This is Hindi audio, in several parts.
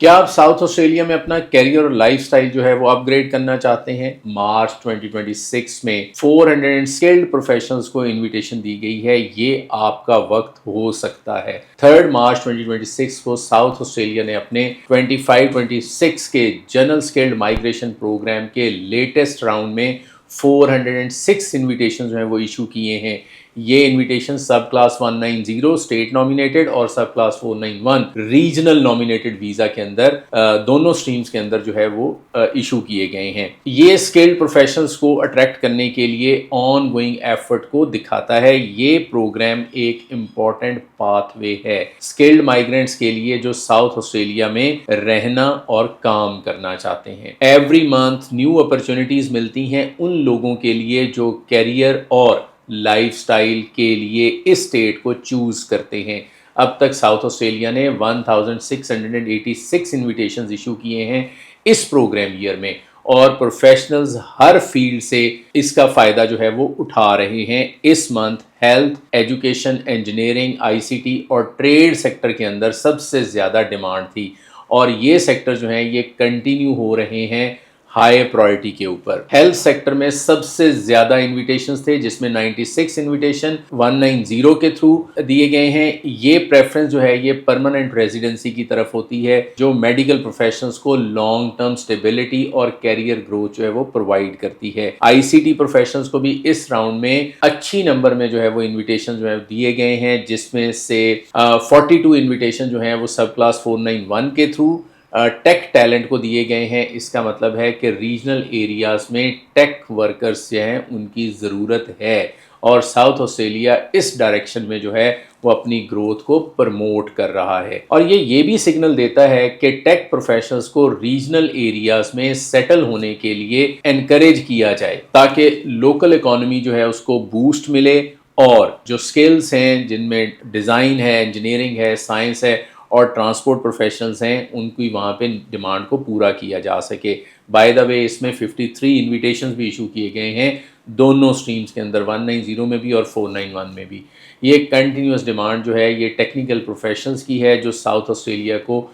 क्या आप साउथ ऑस्ट्रेलिया में अपना करियर और लाइफस्टाइल जो है वो अपग्रेड करना चाहते हैं? मार्च 2026 में 400 स्किल्ड प्रोफेशनल्स को इनविटेशन दी गई है। ये आपका वक्त हो सकता है। 3 मार्च 2026 को साउथ ऑस्ट्रेलिया ने अपने 25-26 के जनरल स्किल्ड माइग्रेशन प्रोग्राम के लेटेस्ट राउंड में 406 इन्विटेशन जो हैं वो इशू किए हैं। ये इन्विटेशन सब क्लास 190 स्टेट नॉमिनेटेड और सब क्लास 491 रीजनल नॉमिनेटेड वीजा के अंदर दोनों स्ट्रीम्स के अंदर जो है वो इशू किए गए हैं। ये स्किल्ड प्रोफेशनल्स को अट्रैक्ट करने के लिए ऑन गोइंग एफर्ट को दिखाता है। ये प्रोग्राम एक इम्पॉर्टेंट पाथवे है स्किल्ड माइग्रेंट्स के लिए जो साउथ ऑस्ट्रेलिया में रहना और काम करना चाहते हैं। एवरी मंथ न्यू अपॉर्चुनिटीज मिलती हैं उन लोगों के लिए जो कैरियर और लाइफस्टाइल के लिए इस स्टेट को चूज करते हैं। अब तक साउथ ऑस्ट्रेलिया ने 1686 इन्विटेशंस इशू किए हैं इस प्रोग्राम ईयर में और प्रोफेशनल्स हर फील्ड से इसका फ़ायदा जो है वो उठा रहे हैं। इस month health, education, engineering, ICT और ट्रेड सेक्टर के अंदर सबसे ज़्यादा डिमांड थी और ये सेक्टर जो हैं ये कंटिन्यू हो रहे हैं हाई प्रायोरिटी के ऊपर। हेल्थ सेक्टर में सबसे ज्यादा इन्विटेशंस थे जिसमें 96 इन्विटेशन 190 के थ्रू दिए गए हैं। ये प्रेफरेंस जो है ये परमानेंट रेजिडेंसी की तरफ होती है जो मेडिकल प्रोफेशनल्स को लॉन्ग टर्म स्टेबिलिटी और कैरियर ग्रोथ जो है वो प्रोवाइड करती है। आईसीटी प्रोफेशनल्स को भी इस राउंड में अच्छी नंबर में जो है वो इन्विटेशन जो है दिए गए हैं जिसमें से 42 इन्विटेशन जो है वो सब क्लास 491 के थ्रू टेक टैलेंट को दिए गए हैं। इसका मतलब है कि रीजनल एरियाज में टेक वर्कर्स जो हैं उनकी ज़रूरत है और साउथ ऑस्ट्रेलिया इस डायरेक्शन में जो है वो अपनी ग्रोथ को प्रमोट कर रहा है और ये भी सिग्नल देता है कि टेक प्रोफेशनल्स को रीजनल एरियाज में सेटल होने के लिए एनकरेज किया जाए ताकि लोकल इकोनॉमी जो है उसको बूस्ट मिले और जो स्किल्स हैं जिनमें डिज़ाइन है, इंजीनियरिंग है, साइंस है और ट्रांसपोर्ट प्रोफेशनल्स हैं उनकी वहाँ पे डिमांड को पूरा किया जा सके। बाय द वे इसमें 53 इन्विटेशंस भी इशू किए गए हैं दोनों स्ट्रीम्स के अंदर 190 में भी और 491 में भी। ये कंटिन्यूस डिमांड जो है ये टेक्निकल प्रोफेशनल्स की है जो साउथ ऑस्ट्रेलिया को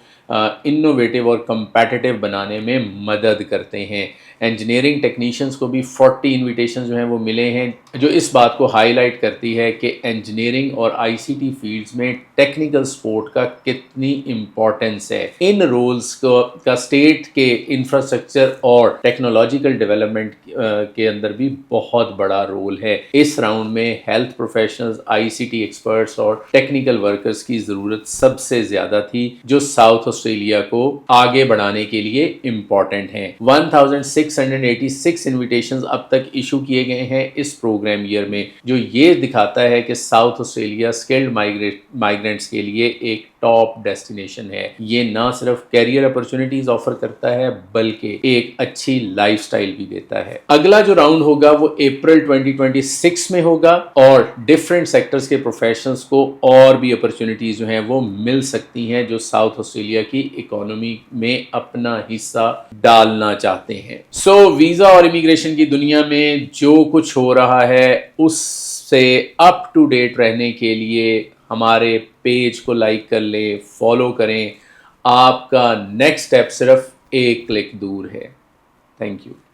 इनोवेटिव और कंपेटिटिव बनाने में मदद करते हैं। इंजीनियरिंग टेक्नीशियंस को भी 40 इन्विटेशन जो हैं वो मिले हैं जो इस बात को हाईलाइट करती है कि इंजीनियरिंग और आईसीटी फील्ड्स में टेक्निकल सपोर्ट का कितनी इम्पोर्टेंस है। इन रोल्स का स्टेट के इंफ्रास्ट्रक्चर और टेक्नोलॉजिकल डेवलपमेंट के अंदर भी बहुत बड़ा रोल है। इस राउंड में हेल्थ प्रोफेशनल्स, आईसीटी एक्सपर्ट्स और टेक्निकल वर्कर्स की ज़रूरत सबसे ज़्यादा थी जो साउथ ऑस्ट्रेलिया को आगे बढ़ाने के लिए इम्पॉर्टेंट हैं। 1686 इन्विटेशंस अब तक इशू किए गए हैं इस प्रोग्राम ईयर में जो ये दिखाता है कि साउथ ऑस्ट्रेलिया स्किल्ड माइग्रेंट्स के लिए एक टॉप डेस्टिनेशन है। ये ना सिर्फ कैरियर अपॉर्चुनिटीज ऑफर करता है बल्कि एक अच्छी लाइफस्टाइल भी देता है। अगला जो राउंड होगा वो अप्रैल 2026 में होगा और डिफरेंट सेक्टर्स के प्रोफेशनल्स को और भी अपॉर्चुनिटीज जो हैं वो मिल सकती हैं जो साउथ ऑस्ट्रेलिया की इकोनॉमी में अपना हिस्सा डालना चाहते हैं। सो वीजा और इमिग्रेशन की दुनिया में जो कुछ हो रहा है उससे अप टू डेट रहने के लिए हमारे पेज को लाइक कर लें, फॉलो करें। आपका नेक्स्ट स्टेप सिर्फ एक क्लिक दूर है। Thank you.